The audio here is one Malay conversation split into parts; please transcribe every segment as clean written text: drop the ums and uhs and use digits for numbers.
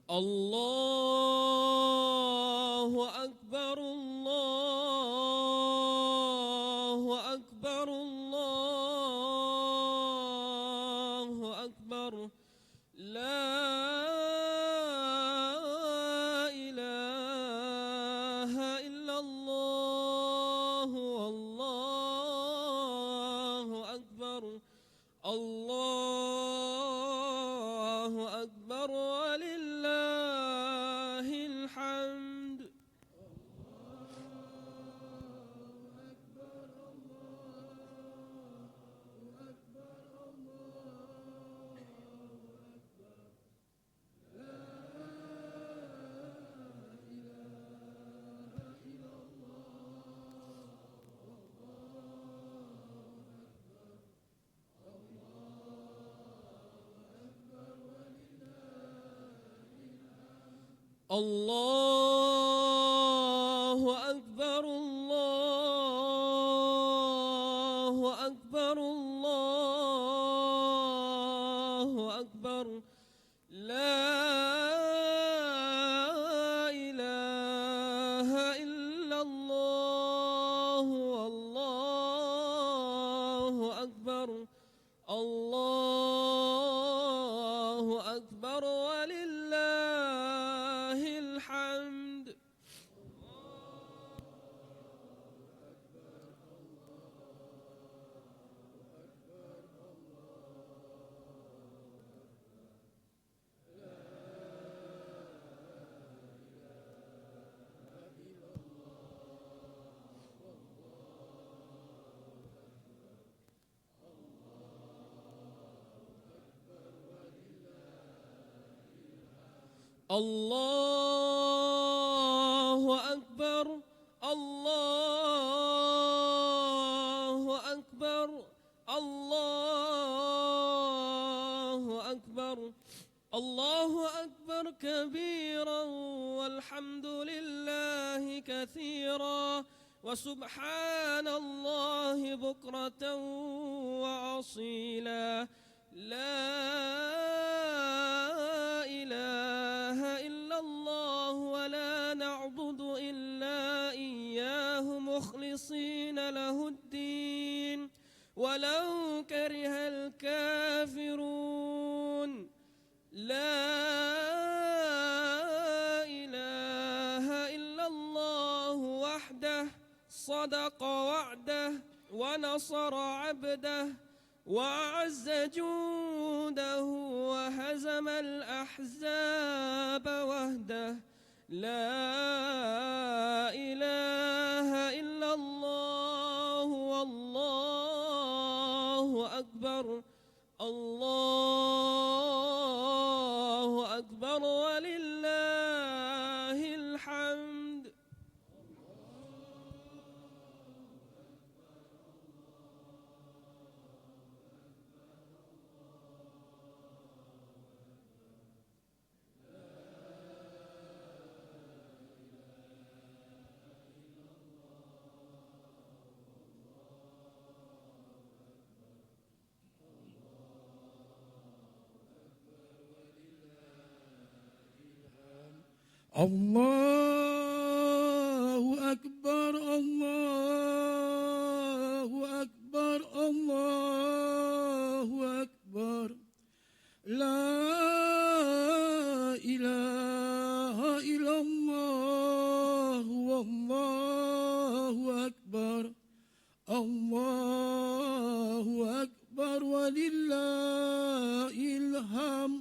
الله أكبر الله أكبر الله أكبر لا إله إلا الله والله أكبر الله أكبر ولله الحمد الله أكبر الله أكبر الله أكبر لا إله إلا الله والله أكبر الله أكبر ولله الحمد الله أكبر الله أكبر الله أكبر الله أكبر كبيرا والحمد لله كثيرا وسبحان الله بكرة وأصيلا لا إله إلا الله ولا نعبد إلا إياه مخلصين له الدين ولو كره الكافرون لا إله إلا الله وحده صدق وعده ونصر عبده وأعز جنده وهزم الأحزاب وحده لا إله إلا الله والله أكبر الله أكبر ولله الحمد الله أكبر الله أكبر الله أكبر لا إله إلا الله والله أكبر الله أكبر ولله الحمد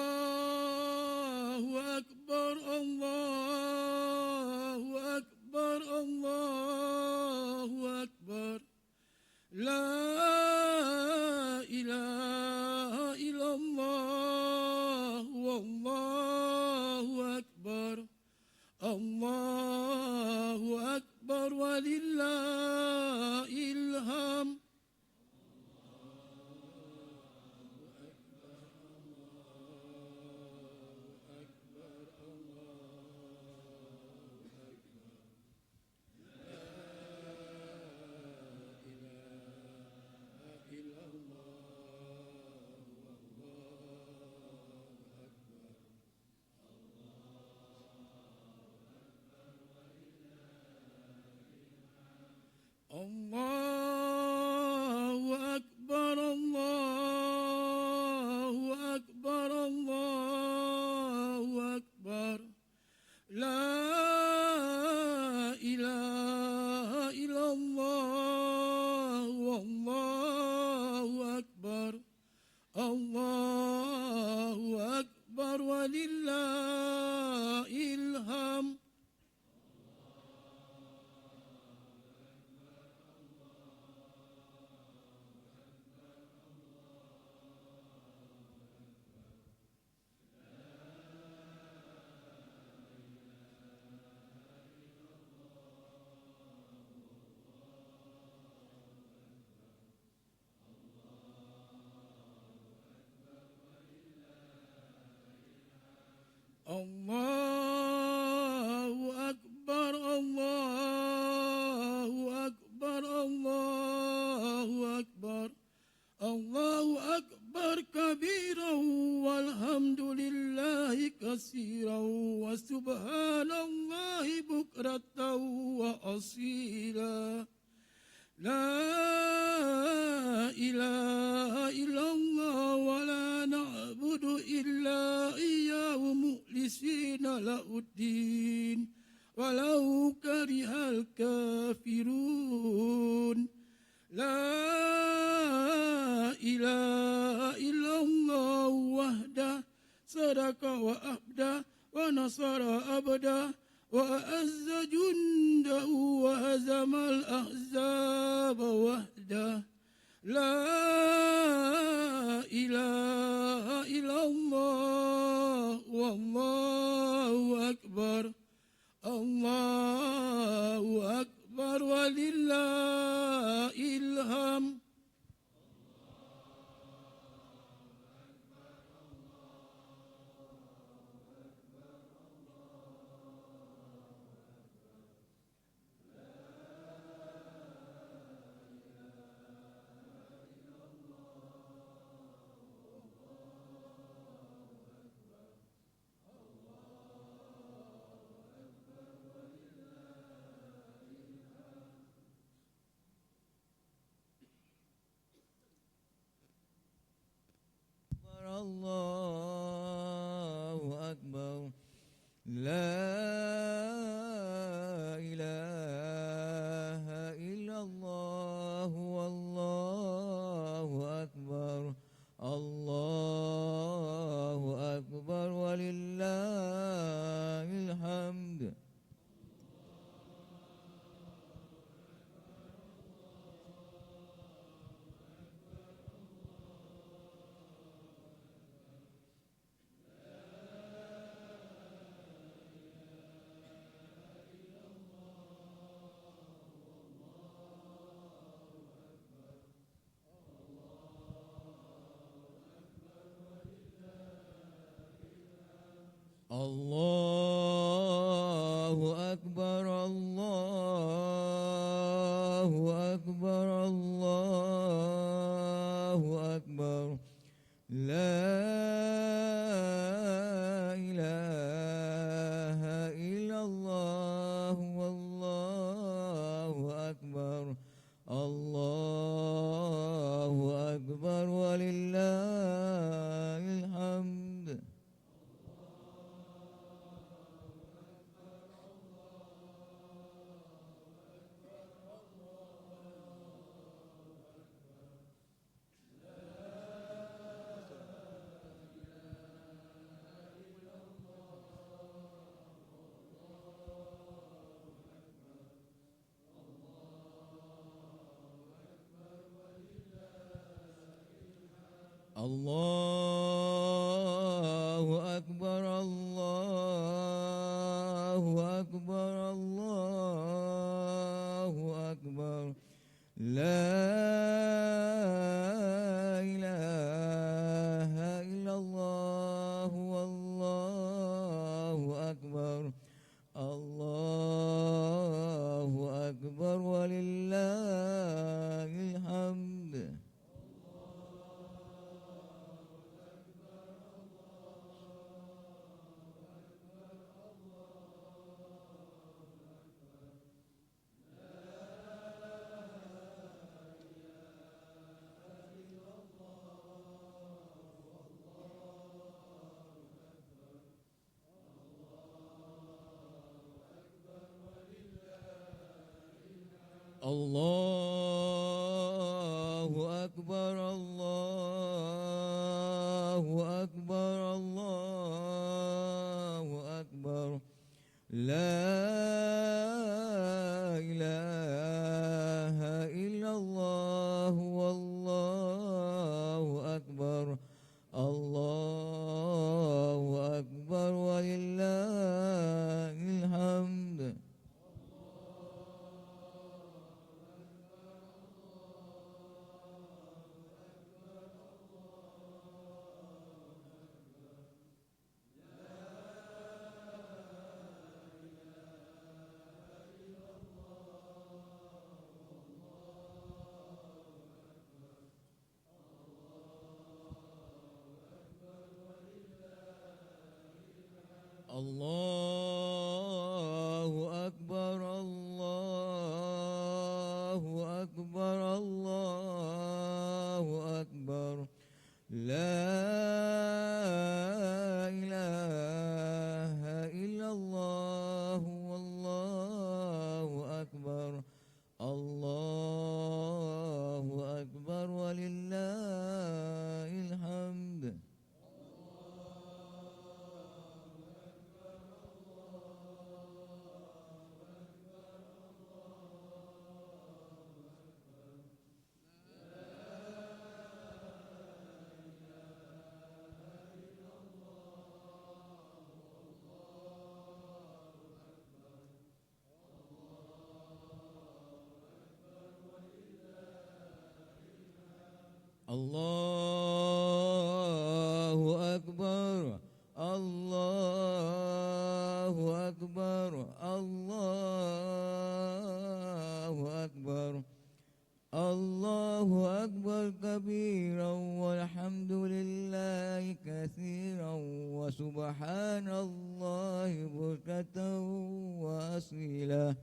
الله أكبر الله أكبر الله أكبر لا إله إلا الله والله أكبر Allahu Akbar walillahil hamd. Allahu Akbar, Allahu Akbar, Allahu Akbar. La ilaha illallah, wallahu akbar. Allahu Akbar walillahil hamd. Allahu Akbar, Allahu Akbar, Allahu Akbar. Allahu Akbar kabiran walhamdulillahi katsiran wa subhanallahi bukratan wa asila. La ilaha illallah wa la na'budu illa iyyahu mukhlisina lahuddin walau karihal kafirun. La ilaha illallah wahdah sadaka wa abda wa nasara abda wa azza jundahu wa hazamal ahzaba wahdah. La ilaha illallah wallahu akbar. Allahu akbar walillahil hamd. Allahu Akbar. La ilaha illallah wallahu akbar. Allahu akbar walillahil hamd. Allahu akbar, Allahu akbar, Allahu akbar. La ilaha illallah wallahu akbar. Allahu akbar walillahil hamd. Allahu akbar, Allahu Allahu Akbar, Allahu Akbar, Allahu Akbar. La ilaha illallah, wallahu akbar. Allahu akbar walillahil hamd. Allahu akbar, Allahu akbar, Allahu akbar. La ilaha illallah, wallahu akbar. Allahu akbar walillahil hamd. Allahu akbar, Allahu akbar, Allahu akbar. Allahu akbar kabiran walhamdulillahi katsiran wa subhanallahi bukratan wa asila.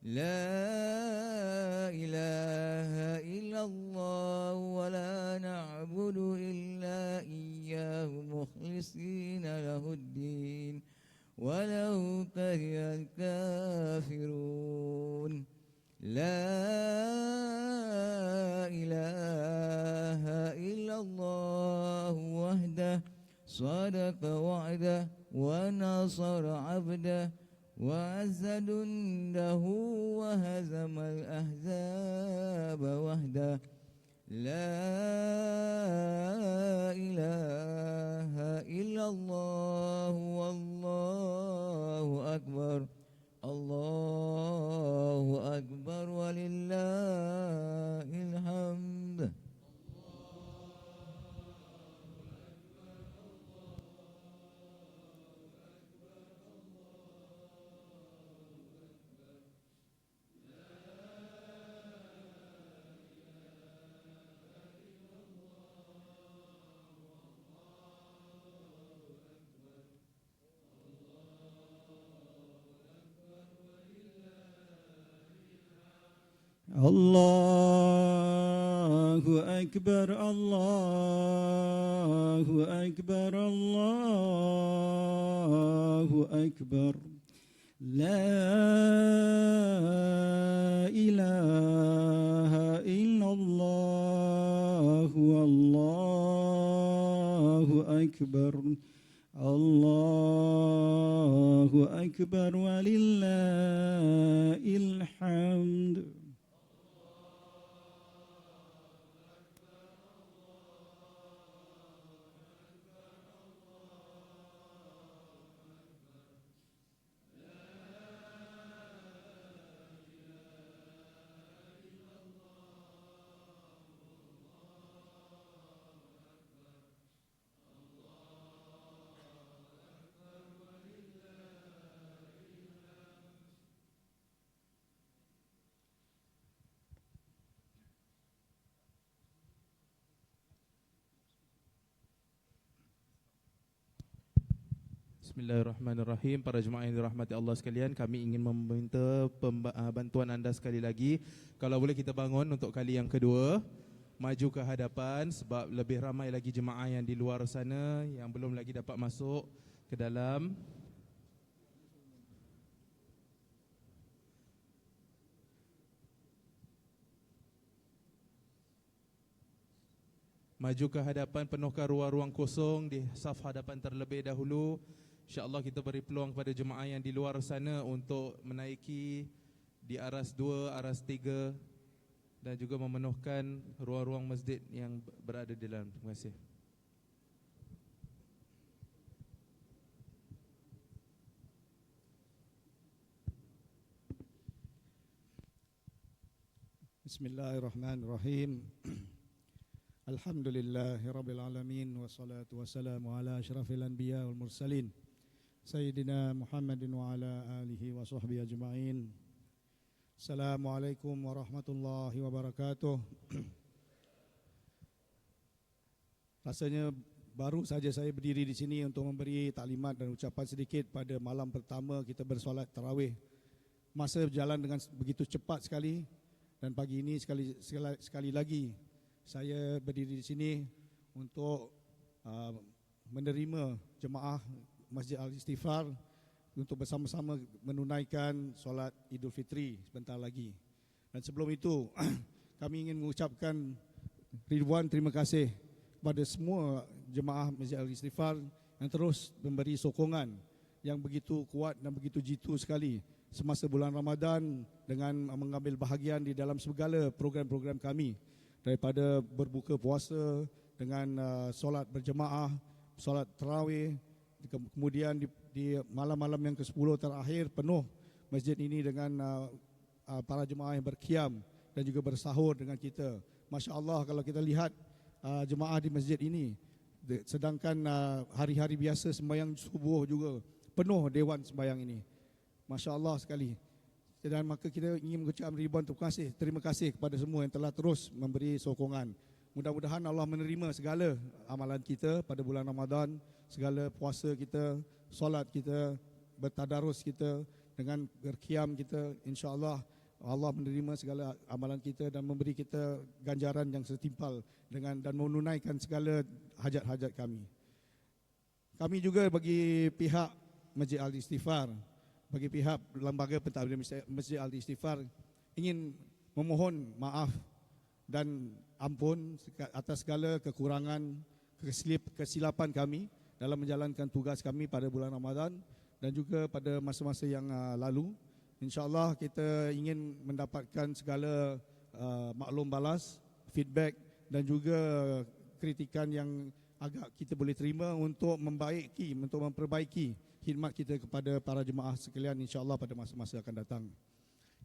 La ilaha illallah wa la na'budu illa iyyahu mukhlishina lahuddin walau karihal kafirun. La ilaha illallah wahdah sadaqa wa'dah wa nasara 'abdah وعز جنده وهزم الأحزاب وحده. لا إله إلا الله والله أكبر. الله أكبر ولله الحمد. Allahu Akbar, Allahu Akbar, Allahu Akbar. La ilaha illallah, Allahu Akbar. Allahu Akbar walillahil hamd. Bismillahirrahmanirrahim. Para jemaah yang dirahmati Allah sekalian, kami ingin meminta bantuan anda sekali lagi. Kalau boleh kita bangun untuk kali yang kedua, maju ke hadapan sebab lebih ramai lagi jemaah yang di luar sana yang belum lagi dapat masuk ke dalam. Maju ke hadapan, penuhkan ruang-ruang kosong di saf hadapan terlebih dahulu. InsyaAllah kita beri peluang kepada jemaah yang di luar sana untuk menaiki di aras 2, aras 3 dan juga memenuhkan ruang-ruang masjid yang berada di dalam. Terima kasih. Bismillahirrahmanirrahim. Alhamdulillahirabbil alamin wassalatu wassalamu ala asyrafil anbiya wal mursalin sayyidina Muhammadin wa ala alihi wa sahbihi ajma'in. Assalamualaikum warahmatullahi wabarakatuh. Rasanya baru saja saya berdiri di sini untuk memberi taklimat dan ucapan sedikit pada malam pertama kita bersolat tarawih. Masa berjalan dengan begitu cepat sekali. Dan pagi ini sekali lagi saya berdiri di sini untuk menerima jemaah Masjid Al-Istighfar untuk bersama-sama menunaikan solat Idul Fitri sebentar lagi. Dan sebelum itu kami ingin mengucapkan ribuan terima kasih kepada semua jemaah Masjid Al-Istighfar yang terus memberi sokongan yang begitu kuat dan begitu jitu sekali semasa bulan Ramadan dengan mengambil bahagian di dalam segala program-program kami, daripada berbuka puasa dengan solat berjemaah, solat tarawih, kemudian di malam-malam yang ke-10 terakhir penuh masjid ini dengan para jemaah yang berqiyam dan juga bersahur dengan kita. Masya Allah, kalau kita lihat jemaah di masjid ini, sedangkan hari-hari biasa sembahyang subuh juga penuh dewan sembahyang ini. Masya Allah sekali. Dan maka kita ingin mengucapkan ribuan terima kasih kepada semua yang telah terus memberi sokongan. Mudah-mudahan Allah menerima segala amalan kita pada bulan Ramadan, segala puasa kita, solat kita, bertadarus kita, dengan berqiyam kita. InsyaAllah Allah menerima segala amalan kita dan memberi kita ganjaran yang setimpal dengan dan menunaikan segala hajat-hajat kami. Kami juga bagi pihak Masjid Al-Istighfar, bagi pihak lembaga pentadbiran Masjid Al-Istighfar ingin memohon maaf dan ampun atas segala kekurangan, kesilapan kami dalam menjalankan tugas kami pada bulan Ramadan dan juga pada masa-masa yang lalu. InsyaAllah kita ingin mendapatkan segala maklum balas, feedback dan juga kritikan yang agak kita boleh terima untuk memperbaiki khidmat kita kepada para jemaah sekalian, insyaAllah pada masa-masa akan datang.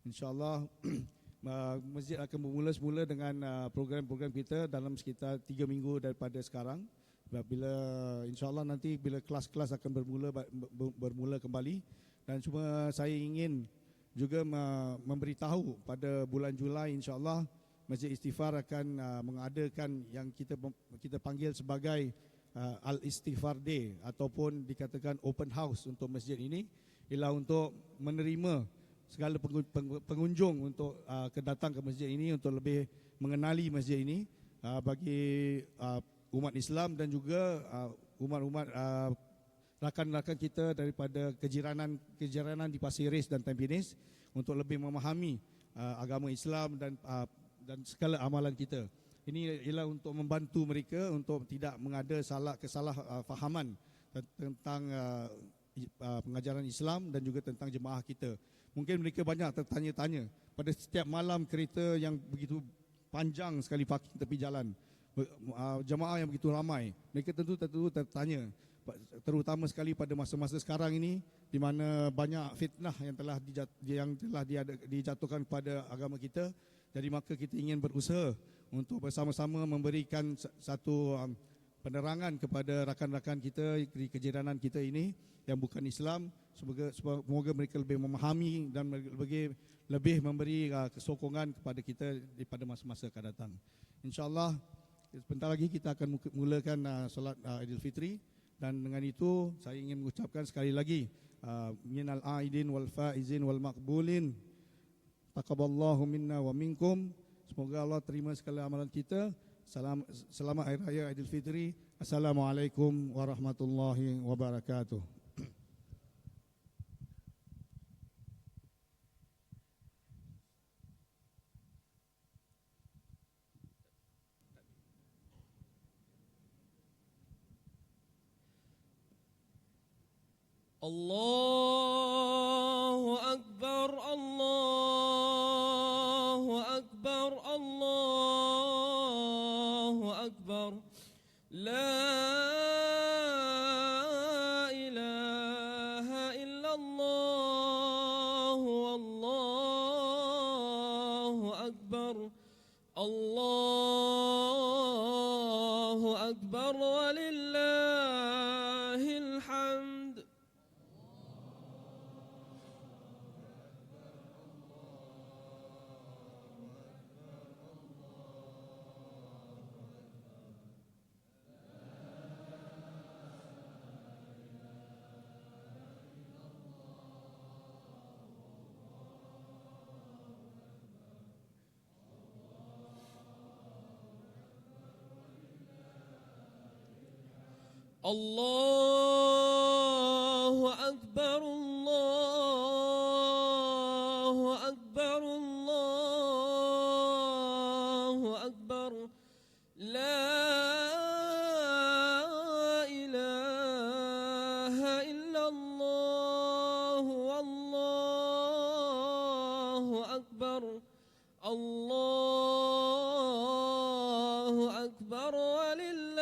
InsyaAllah masjid akan bermula semula dengan program-program kita dalam sekitar 3 minggu daripada sekarang. Bila insyaAllah nanti bila kelas-kelas akan bermula kembali. Dan cuma saya ingin juga memberitahu pada bulan Julai insyaAllah Masjid Istighfar akan mengadakan yang kita panggil sebagai Al-Istighfar Day ataupun dikatakan open house untuk masjid ini, ialah untuk menerima segala pengunjung untuk kedatang ke masjid ini untuk lebih mengenali masjid ini bagi umat Islam dan juga umat-umat rakan-rakan kita daripada kejiranan di Pasir Ris dan Tampines untuk lebih memahami agama Islam dan segala amalan kita. Ini ialah untuk membantu mereka untuk tidak mengada kesalahfahaman tentang pengajaran Islam dan juga tentang jemaah kita. Mungkin mereka banyak tertanya-tanya pada setiap malam kereta yang begitu panjang sekali parking tepi jalan, jemaah yang begitu ramai, mereka tentu tertanya, terutama sekali pada masa-masa sekarang ini di mana banyak fitnah yang telah dijatuhkan kepada agama kita. Jadi maka kita ingin berusaha untuk bersama-sama memberikan satu penerangan kepada rakan-rakan kita di kejiranan kita ini yang bukan Islam. Semoga mereka lebih memahami dan lebih memberi kesokongan kepada kita pada masa-masa akan datang. InsyaAllah sebentar lagi kita akan mulakan solat Idul Fitri. Dan dengan itu saya ingin mengucapkan sekali lagi minal aidin wal faizin wal maqbulin taqabbalallahu minna wa minkum. Semoga Allah terima segala amalan kita. Selamat Hari Raya Idul Fitri. Assalamualaikum warahmatullahi wabarakatuh. الله أكبر الله أكبر الله أكبر لا إله إلا الله والله أكبر الله أكبر ولله الحمد الله أكبر الله أكبر الله أكبر لا إله إلا الله والله أكبر الله أكبر ولله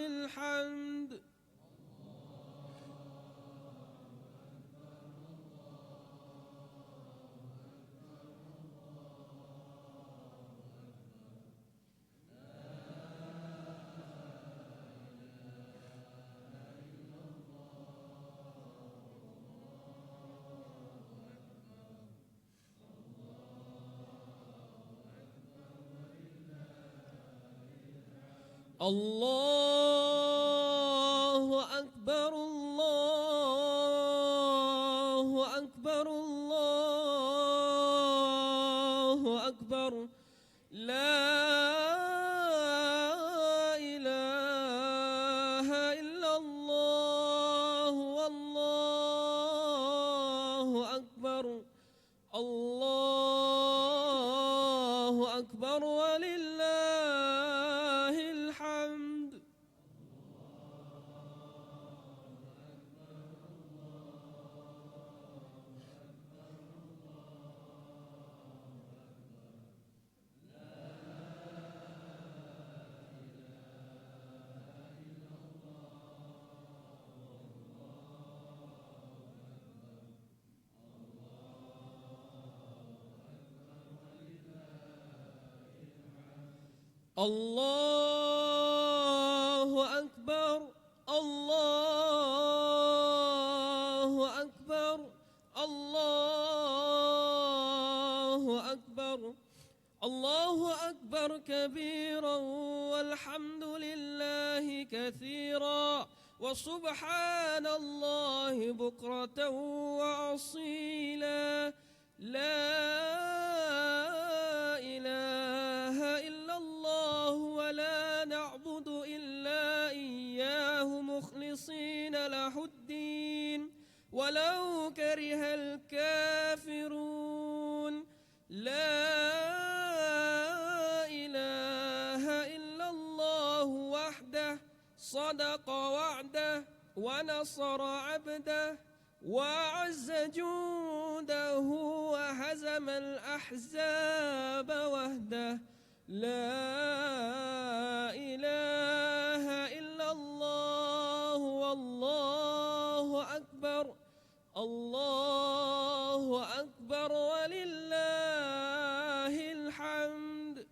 الحمد الله أكبر الله أكبر الله أكبر لا إله إلا الله والله أكبر الله أكبر ولله الحمد الله أكبر الله أكبر الله أكبر الله أكبر كبيرا والحمد لله كثيرا وسبحان الله بكرة وأصيلا لا إله إلا الله ولا نعبد إلا إياه مخلصين له الدين ولو كره الكافرون لا إله إلا الله وحده صدق وعده ونصر عبده وأعز جنده وهزم الأحزاب وحده لا إله إلا الله والله أكبر الله أكبر ولله الحمد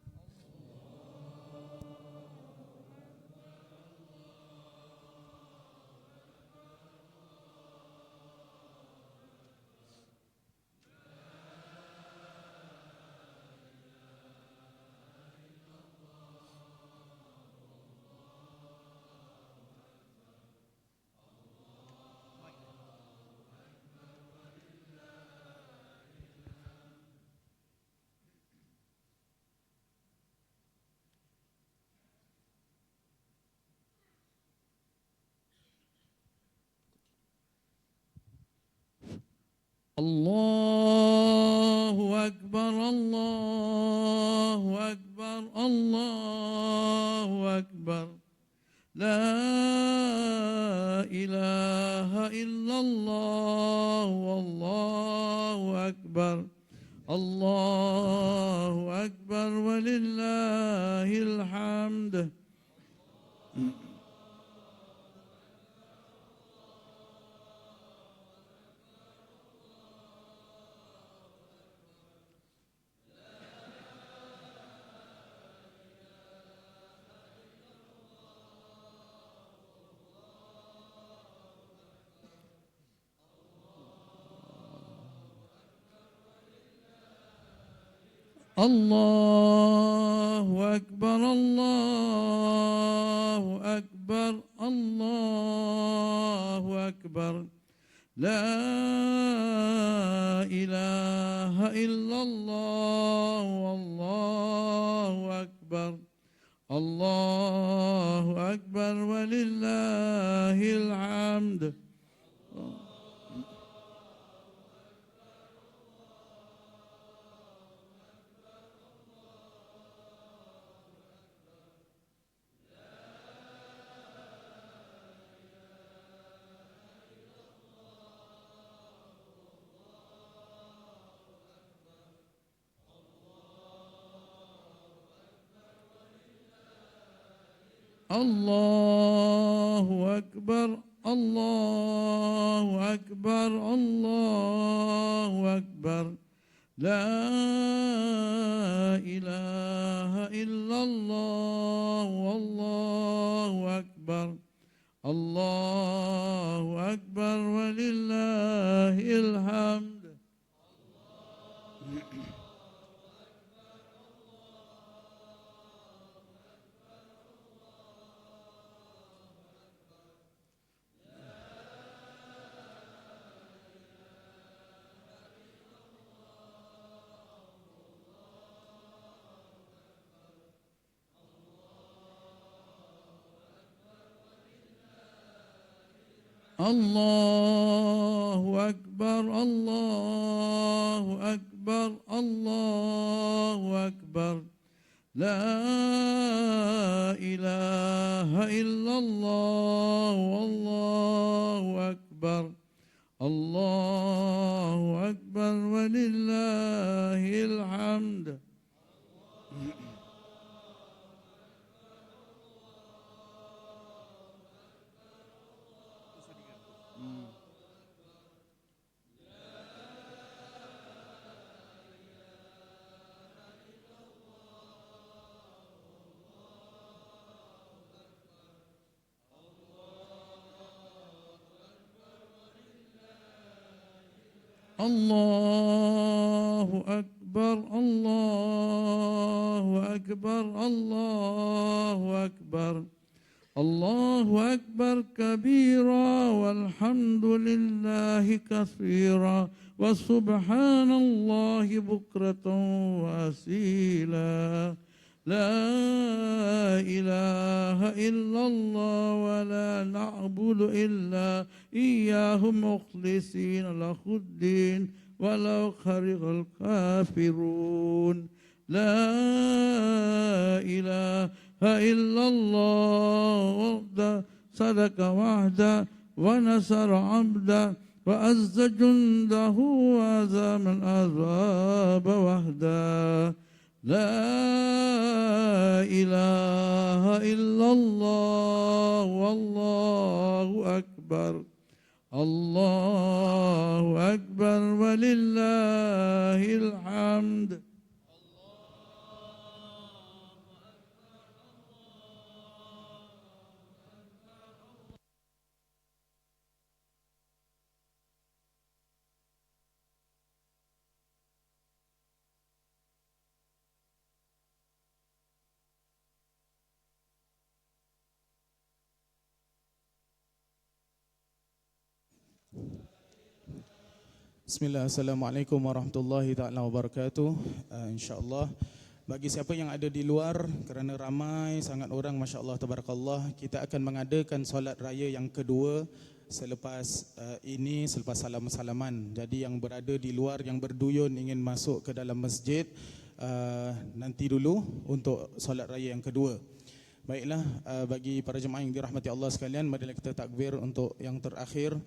الله أكبر الله أكبر الله أكبر لا إله إلا الله والله أكبر الله أكبر ولله الحمد الله أكبر الله أكبر الله أكبر لا إله إلا الله والله أكبر الله أكبر ولله الحمد الله أكبر الله أكبر الله أكبر لا إله إلا الله والله أكبر الله أكبر ولله الحمد الله أكبر الله أكبر الله أكبر لا إله إلا الله والله أكبر الله أكبر ولله الحمد الله أكبر الله أكبر الله أكبر الله أكبر كبيرا والحمد لله كثيرا وسبحان الله بكرة وأصيلا لا إله إلا الله ولا نعبد إلا إياه مخلصين له الدين ولو كره الكافرون لا إله إلا الله وحده صدق وحده ونصر عبده وعز جنده وهزم الأحزاب وحده لا إله إلا الله والله أكبر الله أكبر ولله الحمد Bismillah, Assalamualaikum warahmatullahi ta'ala wabarakatuh. InsyaAllah bagi siapa yang ada di luar, kerana ramai sangat orang, Masya Allah, Tabarakallah, kita akan mengadakan solat raya yang kedua selepas ini, selepas salam-salaman. Jadi yang berada di luar, yang berduyun ingin masuk ke dalam masjid, nanti dulu untuk solat raya yang kedua. Baiklah, bagi para jemaah yang dirahmati Allah sekalian, marilah kita takbir untuk yang terakhir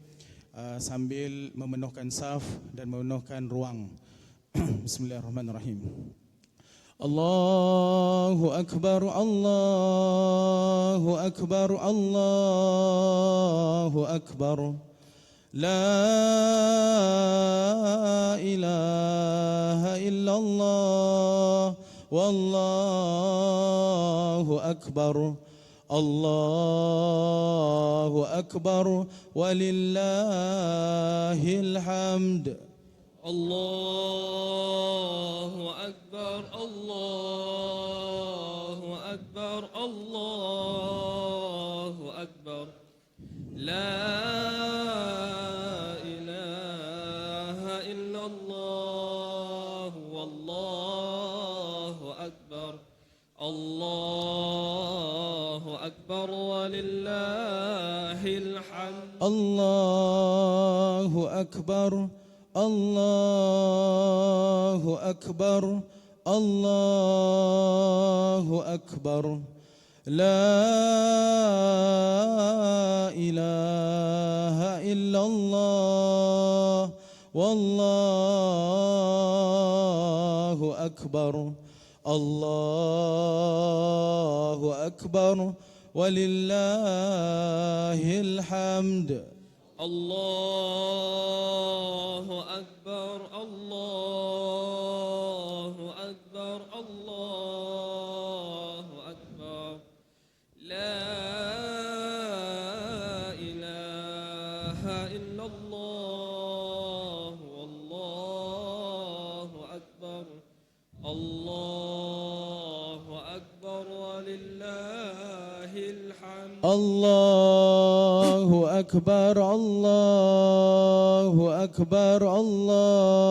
sambil memenuhkan saf dan memenuhkan ruang. Bismillahirrahmanirrahim. Allahu Akbar, Allahu Akbar, Allahu Akbar. La ilaha illallah, wallahu akbar. Allahu akbar, walillahil hamd. Allahu Akbar, Allahu Akbar, Allahu Akbar. La ilaha illallah, wallahu akbar. Allahu Akbar, walillahil hamd. Allahu akbar, Allahu akbar, Allahu akbar. La ilaha illallah, wallahu akbar. Allahu akbar, walillahil hamd. Allahu Akbar, Allahu Akbar, Allahu Akbar. La ilaha illallah, wallahu akbar. Allahu Akbar, walillahil hamd. Allahu akbar, Allahu akbar, Allahu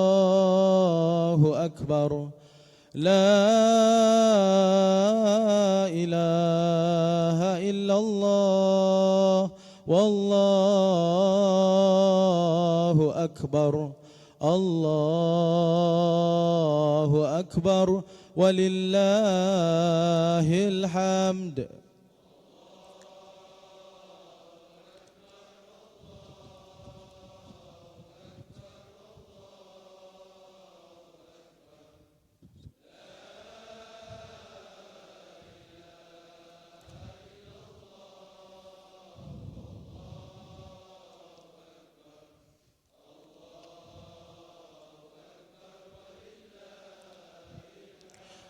akbar. La ilaha illallah, wallahu akbar. Allahu akbar, walillahil hamd.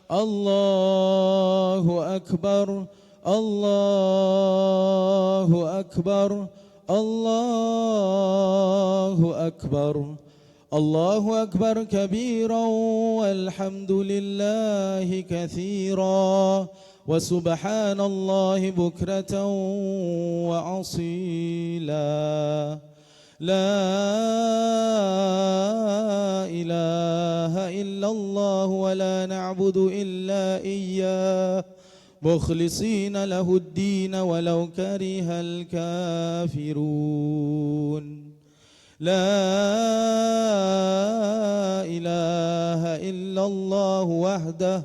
Allahu akbar, Allahu akbar, Allahu akbar. Allahu akbar kabiran walhamdulillahi katsira wa subhanallahi bukratan wa asila. La ilaha illallah wa la na'budu illa iyyah mukhlisina lahuddin walau karihal kafirun. La ilaha illallah wahdah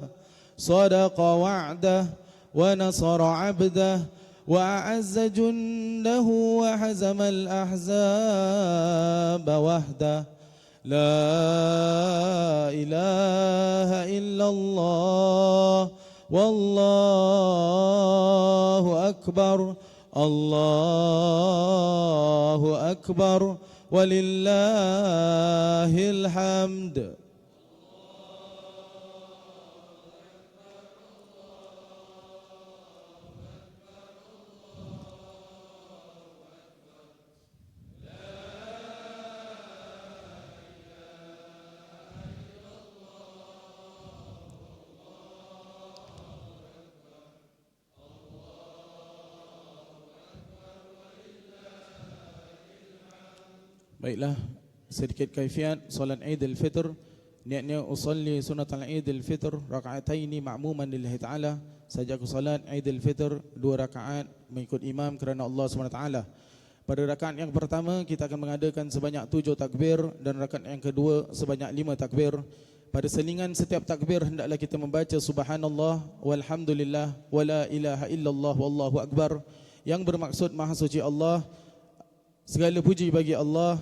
sadaqa wa'dah wa nasara 'abdah وأعز جنده وحزم الأحزاب وحده. لا إله إلا الله والله أكبر. الله أكبر ولله الحمد. Baiklah, sedikit kaifiat solat Eid al-Fitr. Niatnya usalli sunat al-Eid al-Fitr raka'ataini ma'muman lillahi ta'ala. Saja aku salat Eid al-Fitr 2 rakaat mengikut imam kerana Allah SWT. Pada rakaat yang pertama kita akan mengadakan sebanyak 7 takbir dan rakaat yang kedua sebanyak 5 takbir. pada selingan setiap takbir hendaklah kita membaca subhanallah walhamdulillah wala ilaha illallah wallahu akbar, yang bermaksud maha suci Allah, segala puji bagi Allah,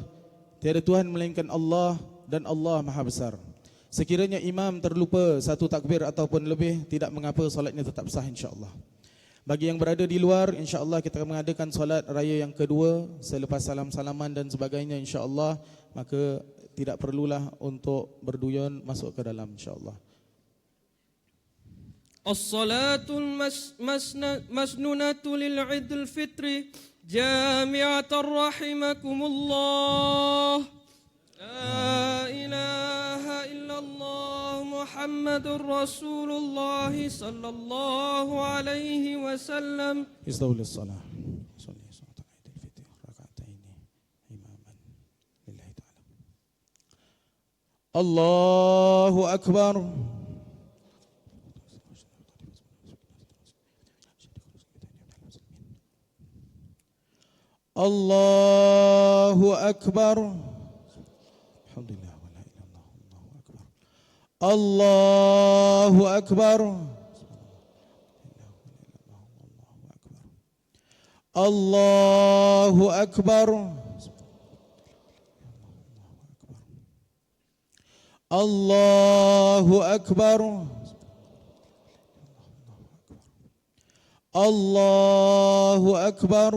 tiada Tuhan melainkan Allah dan Allah maha besar. Sekiranya imam terlupa satu takbir ataupun lebih, tidak mengapa, solatnya tetap sah insya-Allah. Bagi yang berada di luar, insya-Allah kita akan mengadakan solat raya yang kedua selepas salam-salaman dan sebagainya insya-Allah, maka tidak perlulah untuk berduyun masuk ke dalam insya-Allah. As-salatul masnunatu lil Idul Fitri jami'atan rahimakumullah. La ilaha illallah Muhammadur Rasulullah sallallahu alaihi wasallam. Istawlis salah. Salli salatul Idul Fitri raka'ataini imaman lillahi ta'ala. Allahu akbar. Allahu akbar. Alhamdulillah wa la ilaha illallah. Allahu akbar. Allahu akbar. Allahu akbar. Allahu akbar.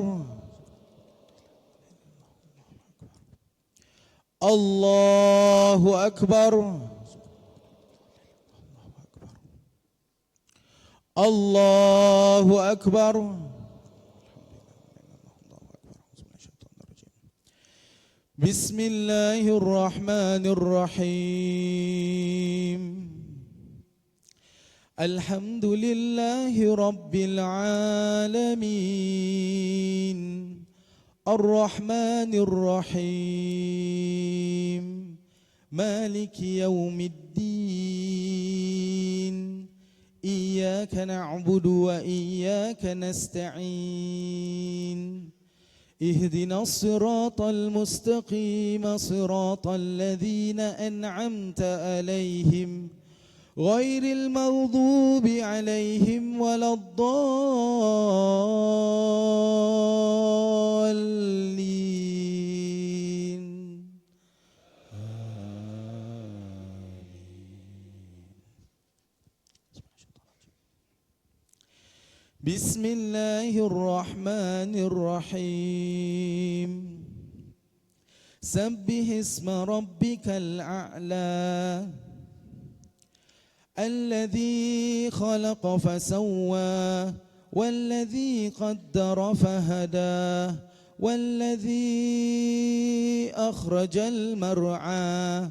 Allahu akbar. Allahu akbar. Bismillahirrahmanirrahim. Alhamdulillahi rabbil alamin. Ar-Rahmanir Rahim. Maliki yaumiddin. Iyyaka na'budu wa iyyaka nasta'in. Ihdinas siratal mustaqim, siratal ladzina an'amta 'alaihim ghairil maghdubi 'alaihim waladdallin. Bismillahirrahmanirrahim. Sabbih isma rabbikal a'la. Alladhi khalaqa fasawwa, walladhi qaddara fahada, walladhi akhrajal mar'a,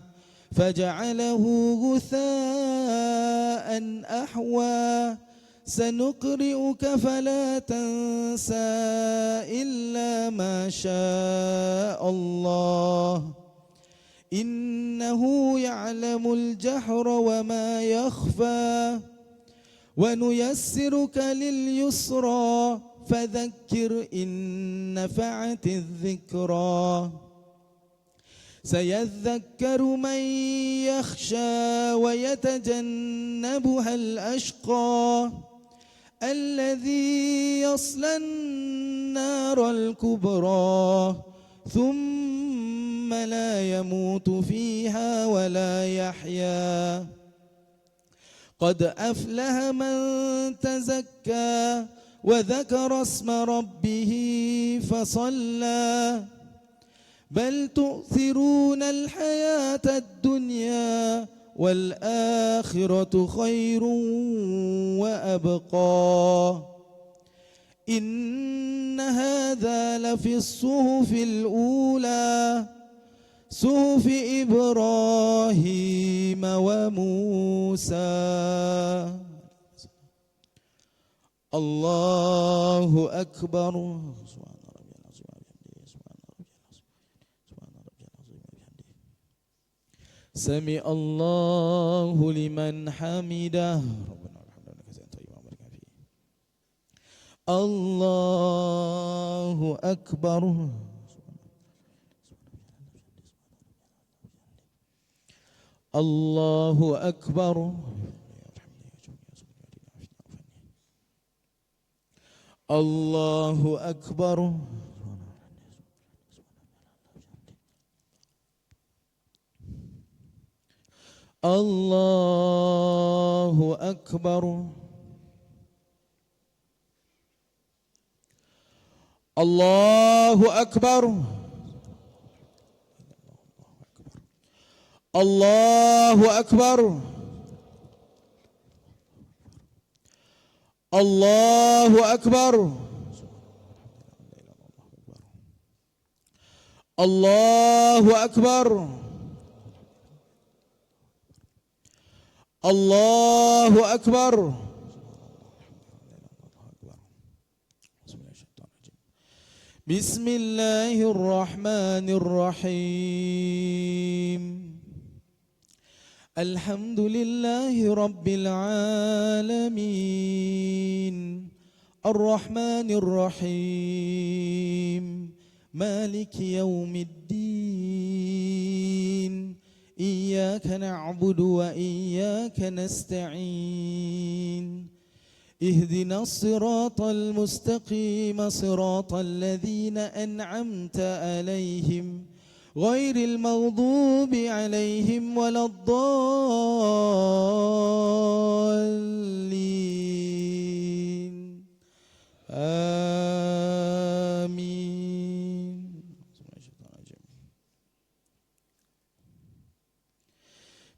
faja'alahu ghutha'an ahwa. سنقرئك فلا تنسى إلا ما شاء الله إنه يعلم الجهر وما يخفى ونيسرك لليسرى فذكر إن نفعت الذكرى سيذكر من يخشى ويتجنبها الأشقى الذي يصلى النار الكبرى ثم لا يموت فيها ولا يحيا قد أفلح من تزكى وذكر اسم ربه فصلى بل تؤثرون الحياة الدنيا والآخرة خير وأبقى إن هذا لفي الصحف الأولى صحف إبراهيم وموسى. الله أكبر. سمع الله لمن حمده. الله أكبر. الله أكبر الله أكبر الله أكبر الله أكبر الله أكبر الله أكبر الله أكبر الله أكبر بسم الله الرحمن الرحيم الحمد لله رب العالمين الرحمن الرحيم مالك يوم الدين إياك نعبد وإياك نستعين اهدنا الصراط المستقيم صراط الذين أنعمت عليهم غير المغضوب عليهم ولا الضالين آمين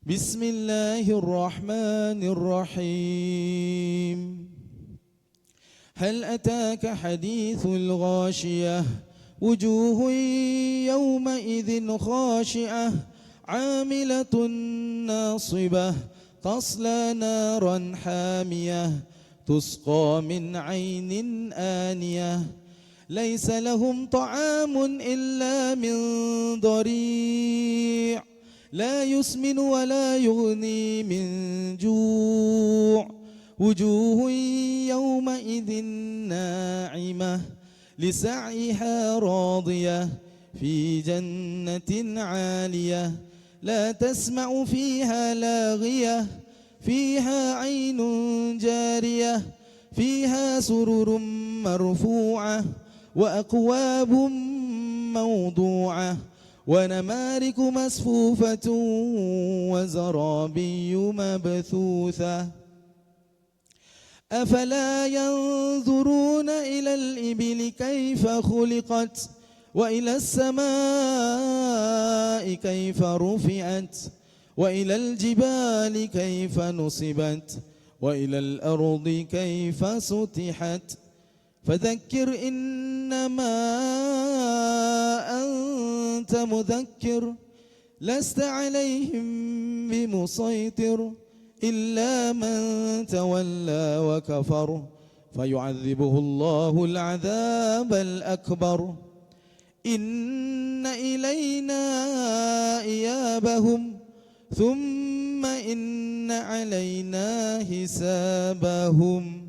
بسم الله الرحمن الرحيم هل أتاك حديث الغاشية وجوه يومئذ خاشعة عاملة ناصبة تصلى نارا حامية تسقى من عين آنية ليس لهم طعام إلا من ضريع لا يسمن ولا يغني من جوع وجوه يومئذ ناعمة لسعيها راضية في جنة عالية لا تسمع فيها لاغية فيها عين جارية فيها سرر مرفوعة وأكواب موضوعة ونمارك مصفوفة وزرابي مبثوثة أفلا ينظرون إلى الإبل كيف خلقت وإلى السماء كيف رفعت وإلى الجبال كيف نصبت وإلى الأرض كيف سطحت فذكر إنما أنت مذكر لست عليهم بمسيطر إلا من تولى وكفر فيعذبه الله العذاب الأكبر إن إلينا إيابهم ثم إن علينا حسابهم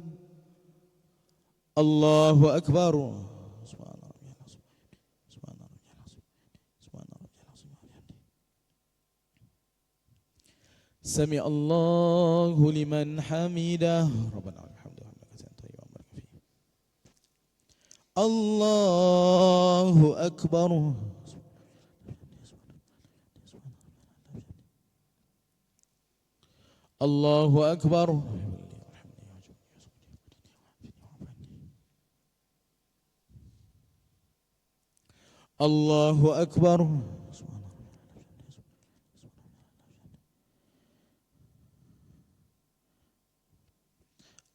الله أكبر سمع الله لمن حمده ربنا الحمد لله كثيرا طيبا بارك فيه الله أكبر الله أكبر الله أكبر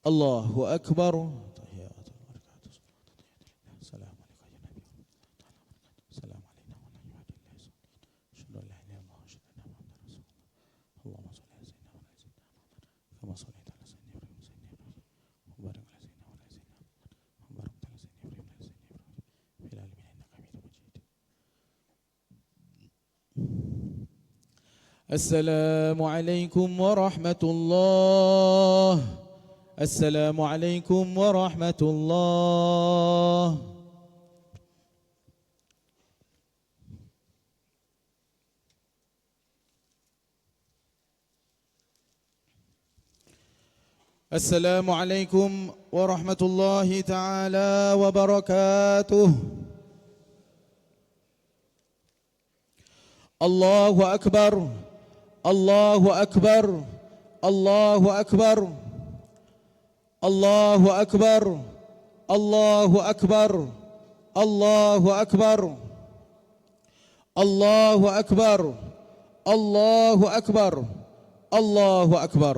الله أكبر السلام عليكم يا نبي السلام علينا أشهد أن لا إله إلا الله أشهد أن محمدا رسول الله اللهم صل على سيدنا وعلى سيدنا كما صليت على سيدنا إبراهيم سيدنا إبراهيم وبارك على سيدنا وعلى سيدنا وبارك على سيدنا إبراهيم وعلى سيدنا إبراهيم في العالمين إنك حميد مجيد السلام عليكم ورحمة الله السلام عليكم ورحمة الله Assalamualaikum warahmatullahi taala wabarakatuh. Allahu akbar. Allahu akbar. Allahu akbar. Allahu akbar. Allahu akbar. Allahu akbar. Allahu akbar. Allahu akbar. Allahu akbar.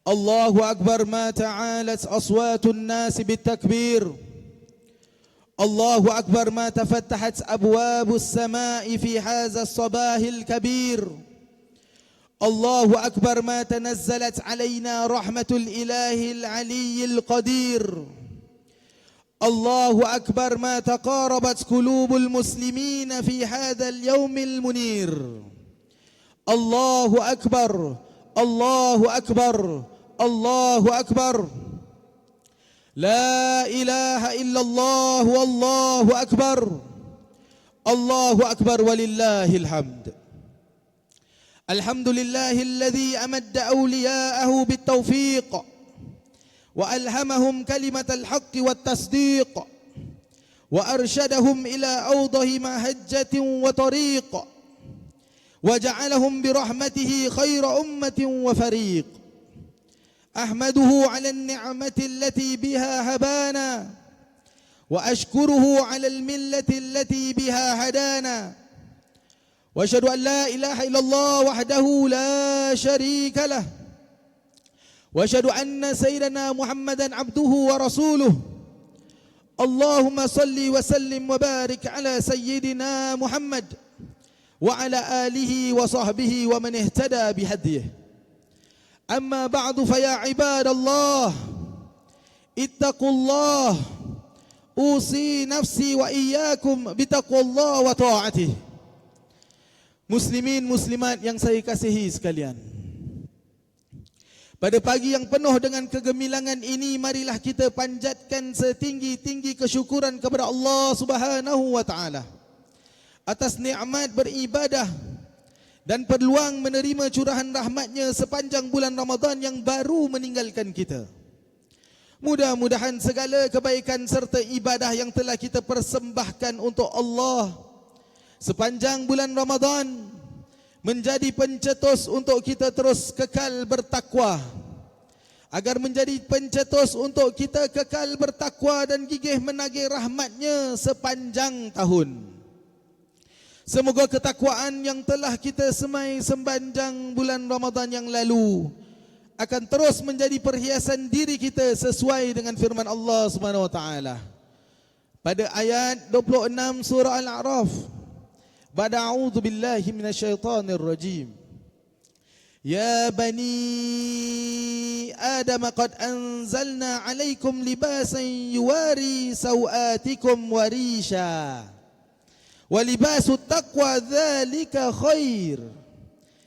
الله أكبر ما تعالت أصوات الناس بالتكبير. الله أكبر ما تفتحت أبواب السماء في هذا الصباح الكبير. الله أكبر ما تنزلت علينا رحمة الإله العلي القدير. الله أكبر ما تقاربت قلوب المسلمين في هذا اليوم المنير. الله أكبر. الله أكبر. الله أكبر. لا إله إلا الله والله أكبر. الله أكبر ولله الحمد. الحمد لله الذي أمد أولياءه بالتوفيق وألهمهم كلمة الحق والتصديق وأرشدهم إلى أوضح مهجة وطريق وجعلهم برحمته خير أمة وفريق. أحمده على النعمة التي بها هبانا وأشكره على الملة التي بها هدانا وأشهد أن لا إله إلا الله وحده لا شريك له وأشهد أن سيدنا محمدا عبده ورسوله. اللهم صل وسلم وبارك على سيدنا محمد وعلى آله وصحبه ومن اهتدى بهديه. أما بعد فيا عباد الله اتقوا الله. أوصي نفسي وإياكم بتقوى الله وطاعته. Muslimin muslimat yang saya kasihi sekalian, pada pagi yang penuh dengan kegemilangan ini, marilah kita panjatkan setinggi-tinggi kesyukuran kepada Allah Subhanahu wa taala atas nikmat beribadah dan peluang menerima curahan rahmatnya sepanjang bulan Ramadan yang baru meninggalkan kita. Mudah-mudahan segala kebaikan serta ibadah yang telah kita persembahkan untuk Allah sepanjang bulan Ramadan menjadi pencetus untuk kita terus kekal bertakwa, agar menjadi pencetus untuk kita kekal bertakwa dan gigih menagih rahmatnya sepanjang tahun. Semoga ketakwaan yang telah kita semai sepanjang bulan Ramadan yang lalu akan terus menjadi perhiasan diri kita sesuai dengan firman Allah Subhanahu wa taala pada ayat 26 surah Al-A'raf. Ba'da a'udzu billahi minasyaitonir rajim. Ya bani Adam qad anzalna 'alaikum libasan yuwari sawatikum warisha. Walibasut taqwa dzalika khair.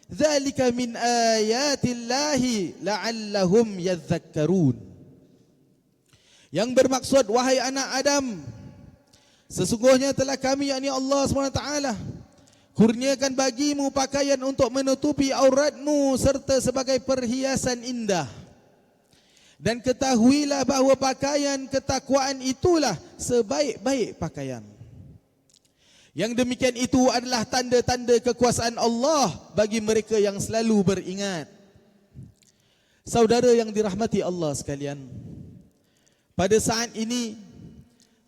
Dzalika min ayatillahi la'allahum yadhakkarun. Yang bermaksud, wahai anak Adam, sesungguhnya telah kami, yakni Allah SWT, kurniakan bagimu pakaian untuk menutupi auratmu serta sebagai perhiasan indah. Dan ketahuilah bahawa pakaian ketakwaan itulah sebaik-baik pakaian. Yang demikian itu adalah tanda-tanda kekuasaan Allah bagi mereka yang selalu beringat. Saudara yang dirahmati Allah sekalian, pada saat ini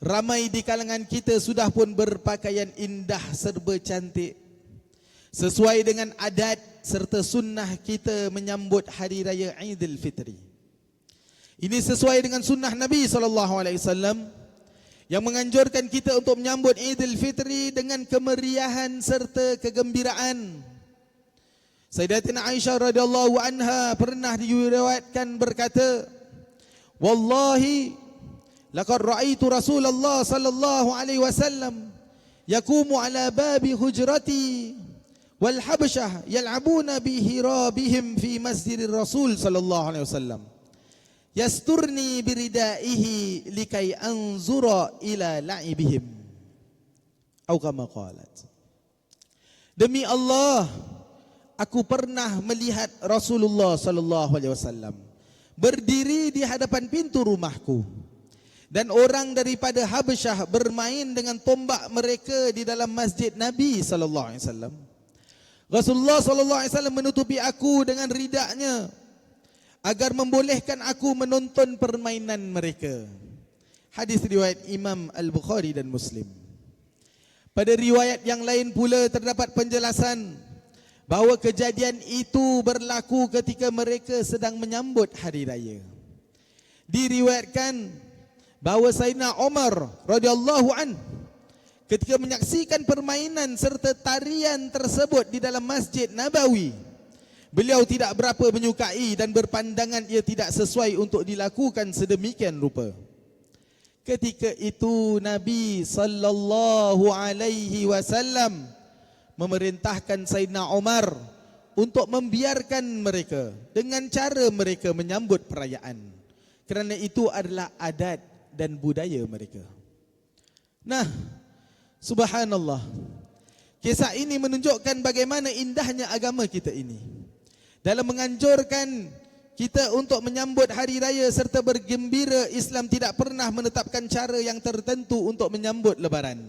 ramai di kalangan kita sudah pun berpakaian indah serba cantik, sesuai dengan adat serta sunnah kita menyambut hari raya Aidil Fitri. Ini sesuai dengan sunnah Nabi SAW yang menganjurkan kita untuk menyambut Idul Fitri dengan kemeriahan serta kegembiraan. Sayyidatina Aisyah radhiyallahu anha pernah diriwayatkan berkata, "Wallahi laqad ra'aitu Rasulullah sallallahu alaihi wasallam yaqumu ala babi hujrati wal habsyah yal'abuna bi hirabihim fi masjidir Rasul sallallahu alaihi wasallam. Yasturni biridaihi likai anzura ila la'ibihim." Atau kama qalat. Demi Allah, aku pernah melihat Rasulullah sallallahu alaihi wasallam berdiri di hadapan pintu rumahku, dan orang daripada Habasyah bermain dengan tombak mereka di dalam masjid Nabi sallallahu alaihi wasallam. Rasulullah sallallahu alaihi wasallam menutupi aku dengan ridaknya agar membolehkan aku menonton permainan mereka. Hadis riwayat Imam Al-Bukhari dan Muslim. Pada riwayat yang lain pula terdapat penjelasan bahawa kejadian itu berlaku ketika mereka sedang menyambut hari raya. Diriwayatkan bahawa Sayyidina Umar radhiyallahu an ketika menyaksikan permainan serta tarian tersebut di dalam Masjid Nabawi, beliau tidak berapa menyukai dan berpandangan ia tidak sesuai untuk dilakukan sedemikian rupa. Ketika itu Nabi sallallahu alaihi wasallam memerintahkan Sayyidina Umar untuk membiarkan mereka dengan cara mereka menyambut perayaan, kerana itu adalah adat dan budaya mereka. Nah, subhanallah, kisah ini menunjukkan bagaimana indahnya agama kita ini dalam menganjurkan kita untuk menyambut hari raya serta bergembira. Islam tidak pernah menetapkan cara yang tertentu untuk menyambut lebaran,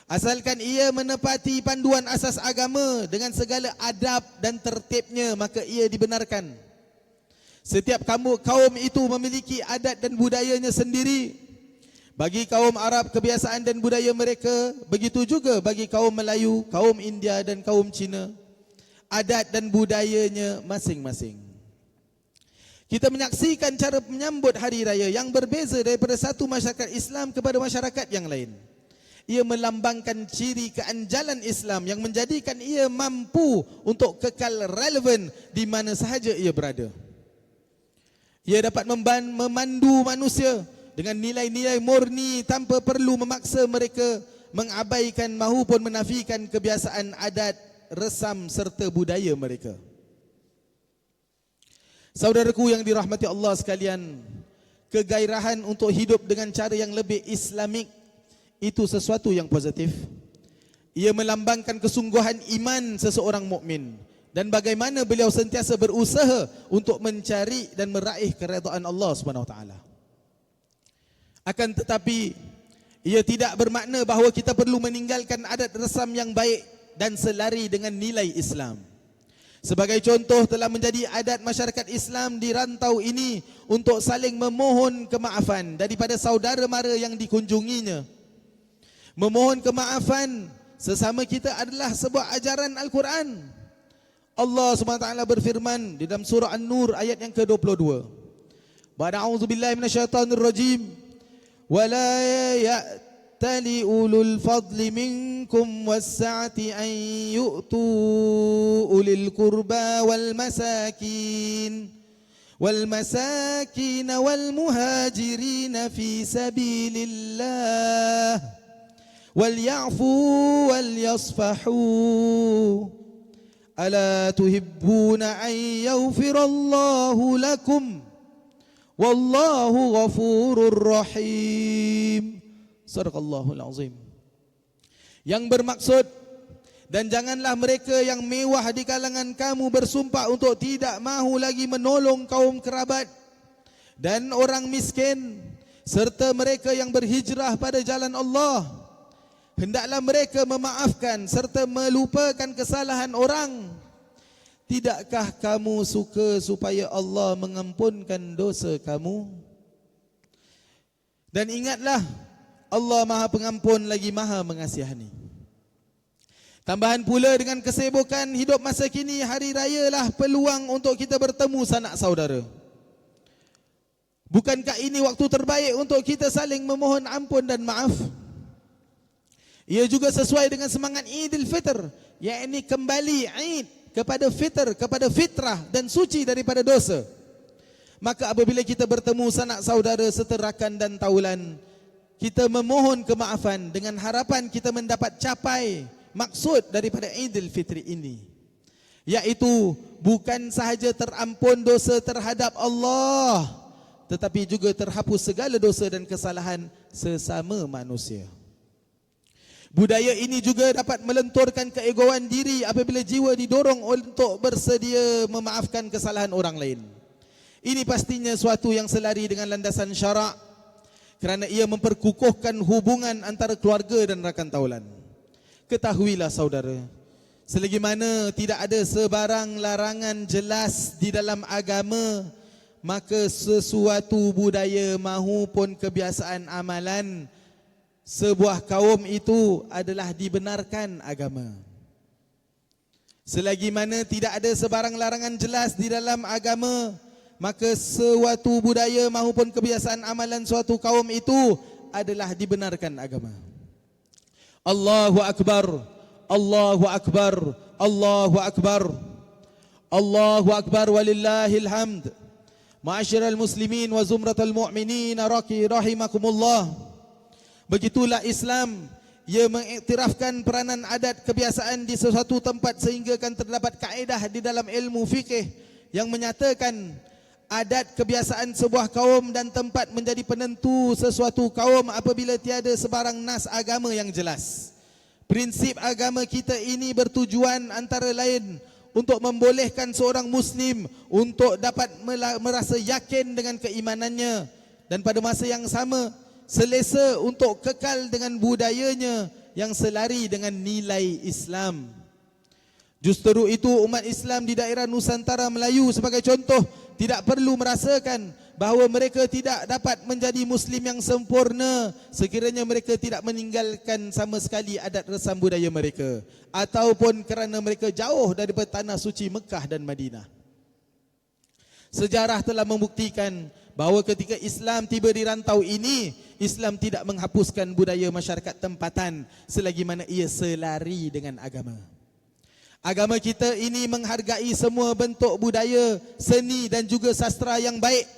asalkan ia menepati panduan asas agama dengan segala adab dan tertibnya, maka ia dibenarkan. Setiap kaum itu memiliki adat dan budayanya sendiri. Bagi kaum Arab, kebiasaan dan budaya mereka, begitu juga bagi kaum Melayu, kaum India dan kaum Cina, adat dan budayanya masing-masing. Kita menyaksikan cara menyambut hari raya yang berbeza daripada satu masyarakat Islam kepada masyarakat yang lain. Ia melambangkan ciri keanjalan Islam yang menjadikan ia mampu untuk kekal relevan di mana sahaja ia berada. Ia dapat memandu manusia dengan nilai-nilai murni tanpa perlu memaksa mereka mengabaikan maupun menafikan kebiasaan adat, resam serta budaya mereka. Saudaraku yang dirahmati Allah sekalian, kegairahan untuk hidup dengan cara yang lebih Islamik itu sesuatu yang positif. Ia melambangkan kesungguhan iman seseorang mukmin dan bagaimana beliau sentiasa berusaha untuk mencari dan meraih keredaan Allah Subhanahu Wa Taala. Akan tetapi ia tidak bermakna bahawa kita perlu meninggalkan adat resam yang baik dan selari dengan nilai Islam. Sebagai contoh, telah menjadi adat masyarakat Islam di rantau ini untuk saling memohon kemaafan daripada saudara mara yang dikunjunginya. Memohon kemaafan sesama kita adalah sebuah ajaran Al-Quran. Allah SWT berfirman di dalam surah An-Nur ayat yang ke-22. A'udzubillahi minasyaitonirrajim. Wala ya'tali ulul fadli minkum was-sa'ati an yu'tu ulil qurba wal masakin wal muhajirin fi sabilillah wal ya'fu wal yasfahu. Ala tuhibbuna an yaghfirallahu lakum wallahu ghafurur rahim. Sadaqallahul azim. Yang bermaksud, dan janganlah mereka yang mewah di kalangan kamu bersumpah untuk tidak mahu lagi menolong kaum kerabat dan orang miskin serta mereka yang berhijrah pada jalan Allah. Hendaklah mereka memaafkan serta melupakan kesalahan orang. Tidakkah kamu suka supaya Allah mengampunkan dosa kamu? Dan ingatlah, Allah Maha Pengampun lagi Maha Mengasihani. Tambahan pula dengan kesibukan hidup masa kini, hari raya lah peluang untuk kita bertemu sanak saudara. Bukankah ini waktu terbaik untuk kita saling memohon ampun dan maaf? Ia juga sesuai dengan semangat Idul Fitr, yakni kembali Id kepada fitr, kepada fitrah dan suci daripada dosa. Maka apabila kita bertemu sanak saudara seterakan dan taulan, kita memohon kemaafan dengan harapan kita mendapat capai maksud daripada Idul Fitri ini, yaitu bukan sahaja terampun dosa terhadap Allah, tetapi juga terhapus segala dosa dan kesalahan sesama manusia. Budaya ini juga dapat melenturkan keegoan diri apabila jiwa didorong untuk bersedia memaafkan kesalahan orang lain. Ini pastinya suatu yang selari dengan landasan syarak, kerana ia memperkukuhkan hubungan antara keluarga dan rakan taulan. Ketahuilah saudara, selagi mana tidak ada sebarang larangan jelas di dalam agama, maka sesuatu budaya mahupun kebiasaan amalan sebuah kaum itu adalah dibenarkan agama. Selagi mana tidak ada sebarang larangan jelas di dalam agama, maka suatu budaya maupun kebiasaan amalan suatu kaum itu adalah dibenarkan agama. Allahu Akbar, Allahu Akbar, Allahu Akbar, Allahu Akbar walillahil hamd. Ma'asyiral muslimin wa zumratal mu'minin rahimakumullah. Begitulah Islam, ia mengiktirafkan peranan adat kebiasaan di sesuatu tempat sehingga kan terdapat kaedah di dalam ilmu fikih yang menyatakan adat kebiasaan sebuah kaum dan tempat menjadi penentu sesuatu kaum apabila tiada sebarang nas agama yang jelas. Prinsip agama kita ini bertujuan antara lain untuk membolehkan seorang Muslim untuk dapat merasa yakin dengan keimanannya dan pada masa yang sama selesa untuk kekal dengan budayanya yang selari dengan nilai Islam. Justru itu umat Islam di daerah Nusantara Melayu sebagai contoh tidak perlu merasakan bahawa mereka tidak dapat menjadi Muslim yang sempurna sekiranya mereka tidak meninggalkan sama sekali adat resam budaya mereka ataupun kerana mereka jauh daripada tanah suci Mekah dan Madinah. Sejarah telah membuktikan bahawa ketika Islam tiba di rantau ini, Islam tidak menghapuskan budaya masyarakat tempatan selagi mana ia selari dengan agama. Agama kita ini menghargai semua bentuk budaya, seni dan juga sastra yang baik.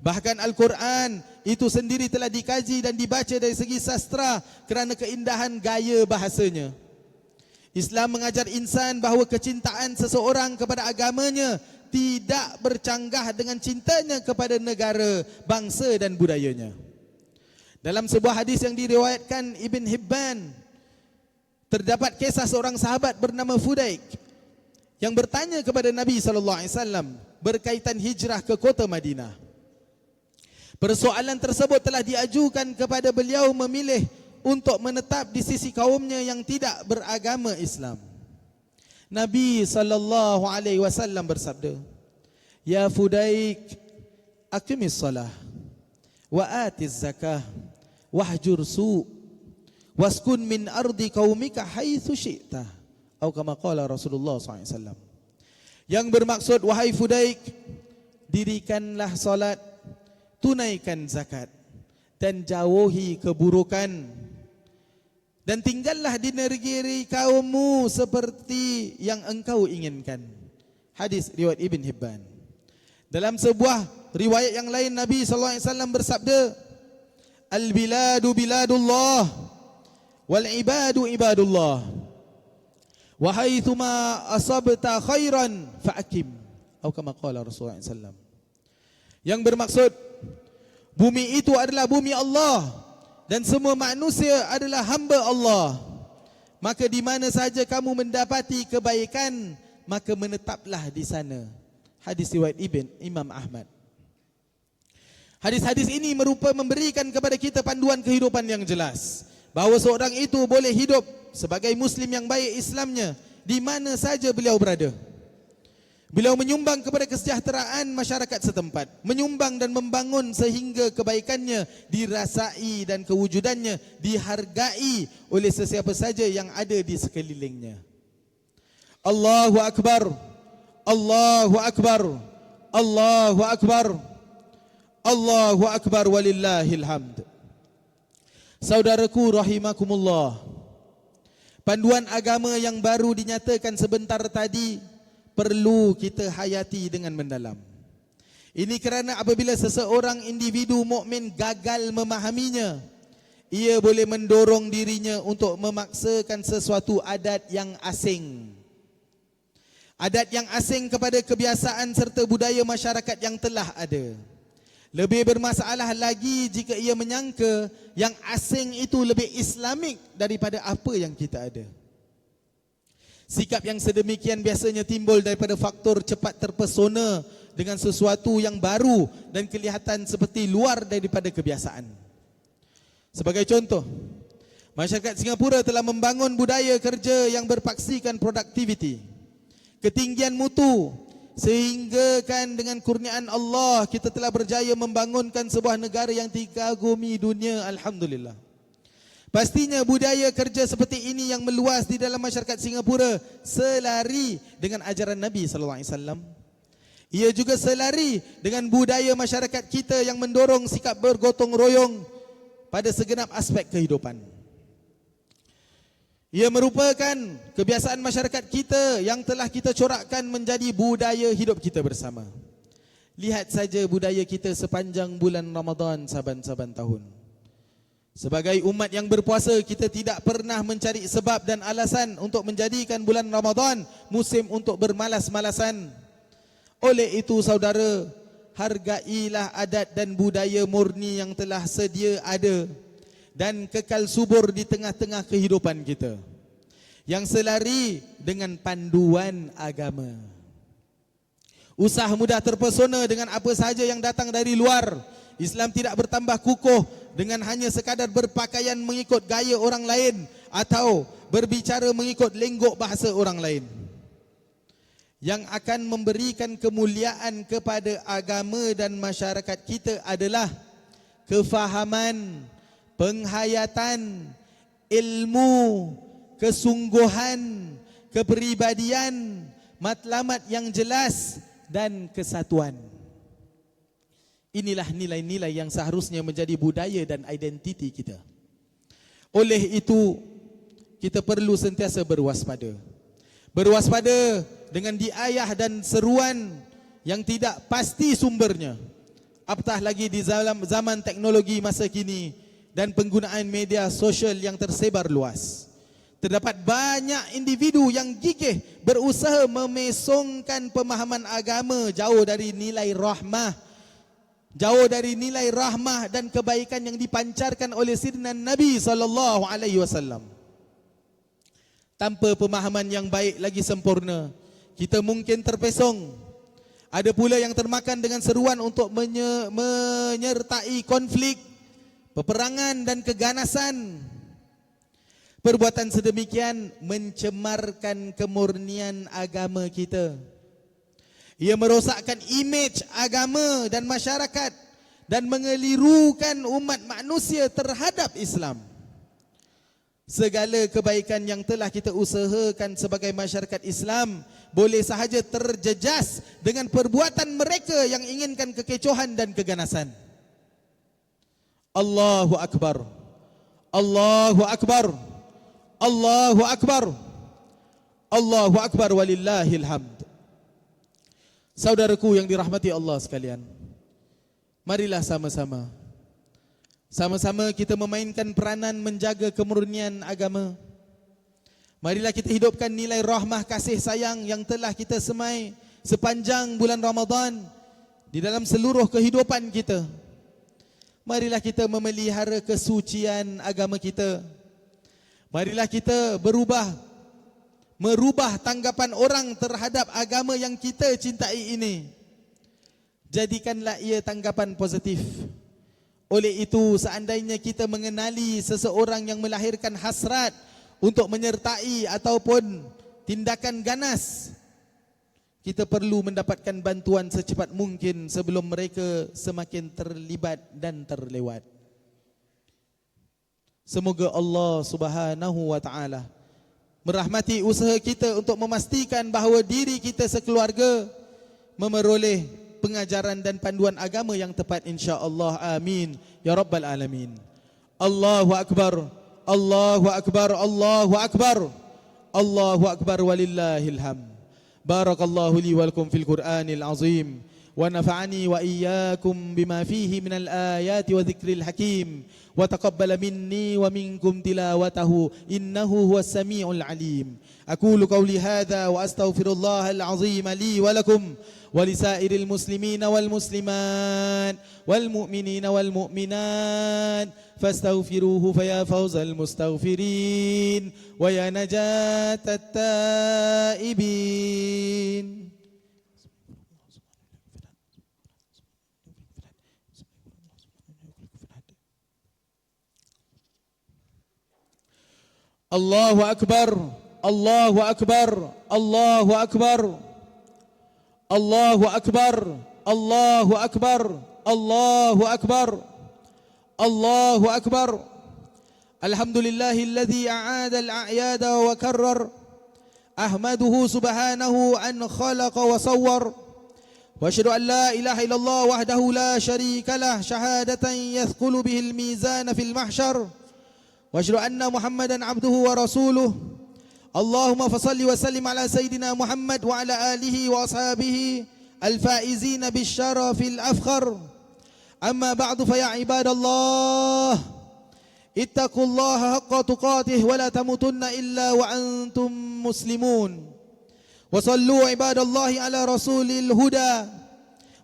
Bahkan Al-Quran itu sendiri telah dikaji dan dibaca dari segi sastra kerana keindahan gaya bahasanya. Islam mengajar insan bahawa kecintaan seseorang kepada agamanya tidak bercanggah dengan cintanya kepada negara, bangsa dan budayanya. Dalam sebuah hadis yang diriwayatkan Ibn Hibban, terdapat kisah seorang sahabat bernama Fudaik yang bertanya kepada Nabi SAW berkaitan hijrah ke kota Madinah. Persoalan tersebut telah diajukan kepada beliau memilih untuk menetap di sisi kaumnya yang tidak beragama Islam. Nabi SAW bersabda, "Ya Fudaik, aqimis salah wa atiz zakah wahjur su' waskun min ardi qaumika haitsu syi'ta." Atau kama qala Rasulullah SAW. Yang bermaksud, wahai Fudaik, dirikanlah salat, tunaikan zakat dan jauhi keburukan dan tinggallah di negeri kaummu seperti yang engkau inginkan. Hadis riwayat Ibn Hibban. Dalam sebuah riwayat yang lain Nabi SAW bersabda, "Al-biladu biladullah wal ibadu ibadullah wa haitsuma asabta khairan fa'akim." Atau kama qala Rasulullah SAW. Yang bermaksud, bumi itu adalah bumi Allah dan semua manusia adalah hamba Allah. Maka di mana saja kamu mendapati kebaikan, maka menetaplah di sana. Hadis riwayat Imam Ahmad. Hadis-hadis ini memberikan kepada kita panduan kehidupan yang jelas, bahawa seorang itu boleh hidup sebagai Muslim yang baik Islamnya di mana saja beliau berada. Beliau menyumbang kepada kesejahteraan masyarakat setempat, menyumbang dan membangun sehingga kebaikannya dirasai dan kewujudannya dihargai oleh sesiapa saja yang ada di sekelilingnya. Allahu Akbar, Allahu Akbar, Allahu Akbar, Allahu Akbar walillahil hamd. Saudaraku rahimakumullah, panduan agama yang baru dinyatakan sebentar tadi perlu kita hayati dengan mendalam. Ini kerana apabila seseorang individu mukmin gagal memahaminya, ia boleh mendorong dirinya untuk memaksakan sesuatu adat yang asing. Adat yang asing kepada kebiasaan serta budaya masyarakat yang telah ada. Lebih bermasalah lagi jika ia menyangka yang asing itu lebih Islamik daripada apa yang kita ada. Sikap yang sedemikian biasanya timbul daripada faktor cepat terpesona dengan sesuatu yang baru dan kelihatan seperti luar daripada kebiasaan. Sebagai contoh, masyarakat Singapura telah membangun budaya kerja yang berpaksikan produktiviti, ketinggian mutu, sehingga kan dengan kurniaan Allah kita telah berjaya membangunkan sebuah negara yang dikagumi dunia. Alhamdulillah. Pastinya budaya kerja seperti ini yang meluas di dalam masyarakat Singapura selari dengan ajaran Nabi SAW. Ia juga selari dengan budaya masyarakat kita yang mendorong sikap bergotong royong pada segenap aspek kehidupan. Ia merupakan kebiasaan masyarakat kita yang telah kita corakkan menjadi budaya hidup kita bersama. Lihat saja budaya kita sepanjang bulan Ramadan saban-saban tahun. Sebagai umat yang berpuasa, kita tidak pernah mencari sebab dan alasan untuk menjadikan bulan Ramadan musim untuk bermalas-malasan. Oleh itu saudara, hargailah adat dan budaya murni yang telah sedia ada dan kekal subur di tengah-tengah kehidupan kita, yang selari dengan panduan agama. Usah mudah terpesona dengan apa sahaja yang datang dari luar. Islam tidak bertambah kukuh dengan hanya sekadar berpakaian mengikut gaya orang lain atau berbicara mengikut lenggok bahasa orang lain. Yang akan memberikan kemuliaan kepada agama dan masyarakat kita adalah kefahaman, penghayatan, ilmu, kesungguhan, kepribadian, matlamat yang jelas dan kesatuan. Inilah nilai-nilai yang seharusnya menjadi budaya dan identiti kita. Oleh itu, kita perlu sentiasa berwaspada. Berwaspada dengan diayah dan seruan yang tidak pasti sumbernya. Apatah lagi di zaman teknologi masa kini dan penggunaan media sosial yang tersebar luas. Terdapat banyak individu yang gigih berusaha memesongkan pemahaman agama jauh dari nilai rahmah, jauh dari nilai rahmah dan kebaikan yang dipancarkan oleh sirna Nabi SAW. Tanpa pemahaman yang baik lagi sempurna, kita mungkin terpesong. Ada pula yang termakan dengan seruan untuk menyertai konflik, peperangan dan keganasan. Perbuatan sedemikian mencemarkan kemurnian agama kita. Ia merosakkan imej agama dan masyarakat dan mengelirukan umat manusia terhadap Islam. Segala kebaikan yang telah kita usahakan sebagai masyarakat Islam boleh sahaja terjejas dengan perbuatan mereka yang inginkan kekecohan dan keganasan. Allahu Akbar. Allahu Akbar. Allahu Akbar. Allahu Akbar walillahil hamd. Saudaraku yang dirahmati Allah sekalian, marilah sama-sama kita memainkan peranan menjaga kemurnian agama. Marilah kita hidupkan nilai rahmah kasih sayang yang telah kita semai sepanjang bulan Ramadan di dalam seluruh kehidupan kita. Marilah kita memelihara kesucian agama kita. Marilah kita merubah tanggapan orang terhadap agama yang kita cintai ini. Jadikanlah ia tanggapan positif. Oleh itu, seandainya kita mengenali seseorang yang melahirkan hasrat untuk menyertai ataupun tindakan ganas, kita perlu mendapatkan bantuan secepat mungkin sebelum mereka semakin terlibat dan terlewat. Semoga Allah Subhanahu wa taala merahmati usaha kita untuk memastikan bahawa diri kita sekeluarga memeroleh pengajaran dan panduan agama yang tepat, insya-Allah. Amin ya rabbal alamin. Allahu akbar. Allahu akbar. Allahu akbar. Allahu akbar walillahil hamd. Barakallahu li wa lakum fil Qur'anil azim wa nafa'ani wa iyyakum bima fihi minal ayati wa dzikril hakim wa taqabbala minni wa minkum tilawatahu innahu huwas samiul alim. Aqulu qawli hadza wa astaghfirullahal azim li wa lakum ولسائر المسلمين والمسلمات والمؤمنين والمؤمنات فاستغفروه فيا فوز المستغفرين ويا نجاة التائبين. Allahu Akbar, Allahu Akbar, Allahu Akbar, Allahu Akbar, Allahu Akbar, Allahu Akbar, Allahu Akbar. Alhamdulillahilladzi a'ada al-a'yada wa karrar. Ahmaduhu subhanahu an khalaqa wa sawwar. Wa asyhadu an la ilaha illallah wahdahu la syarika lah syahadatan yathqulu bihil mizan fil mahsyar. واشهد أن محمدا عبده ورسوله اللهم فصل وسلم على سيدنا محمد وعلى آله وأصحابه الفائزين بالشرف الأفخر أما بعد فيا عباد الله اتقوا الله حق تقاته ولا تموتن إلا وأنتم مسلمون وصلوا عباد الله على رسول الهدى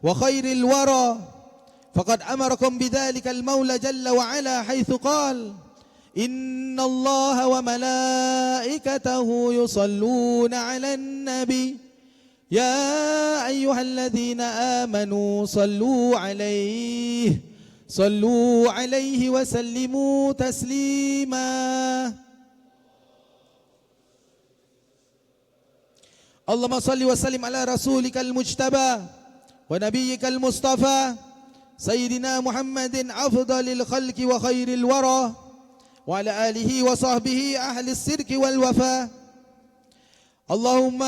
وخير الورى فقد أمركم بذلك المولى جل وعلا حيث قال إن الله وملائكته يصلون على النبي يا أيها الذين آمنوا صلوا عليه وسلموا تسليما اللهم صل وسلم على رسولك المجتبى ونبيك المصطفى سيدنا محمد أفضل الخلق وخير الورى وعلى آله وصحبه أهل الصدق والوفاء اللهم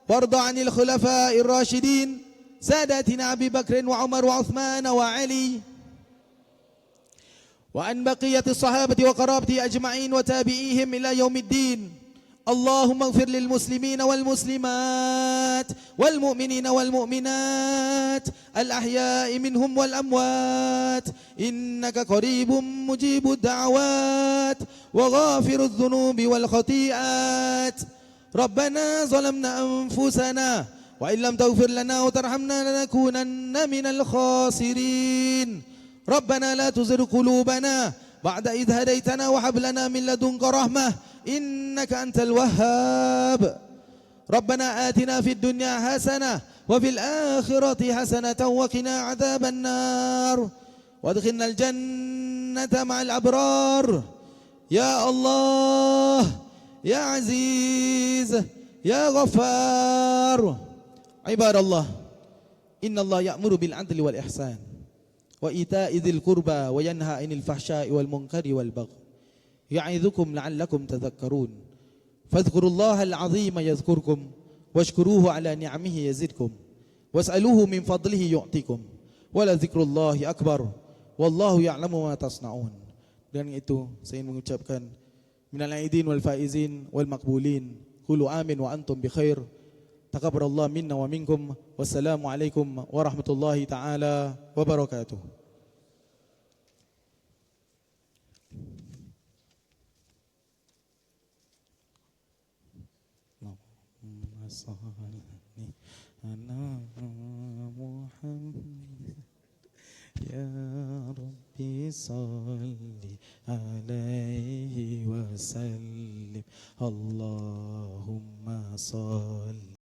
وارض عن الخلفاء الراشدين ساداتنا أبي بكر وعمر وعثمان وعلي وعن بقية الصحابة وقرابته أجمعين وتابعيهم إلى يوم الدين اللهم اغفر للمسلمين والمسلمات والمؤمنين والمؤمنات الأحياء منهم والأموات إنك قريب مجيب الدعوات وغافر الذنوب والخطيئات ربنا ظلمنا أنفسنا وإن لم تغفر لنا وترحمنا لنكونن من الخاسرين ربنا لا تزغ قلوبنا بعد إذ هديتنا وهب لنا من لدنك رحمة إنك أنت الوهاب ربنا آتنا في الدنيا حسنة وفي الآخرة حسنة وقنا عذاب النار وادخلنا الجنة مع الأبرار يا الله يا عزيز يا غفار عباد الله إن الله يأمر بالعدل والإحسان وإيتاء ذي القربى وينهى عن الفحشاء والمنكر والبغي يعظكم لعلكم تذكرون فاذكروا الله العظيم يذكركم واشكروه على نعمه يزدكم واسألوه من فضله يعطيكم ولذكر الله أكبر والله يعلم ما تصنعون. Dan itu saya ingin mengucapkan minal aidin wal faizin wal maqbulin qulu amin wa antum bi khair taqabbalallahu minna wa minkum wassalamu alaikum warahmatullahi taala wabarakatuh. Ana Muhammad ya Rabbi salli alaihi wa sallim Allahumma salli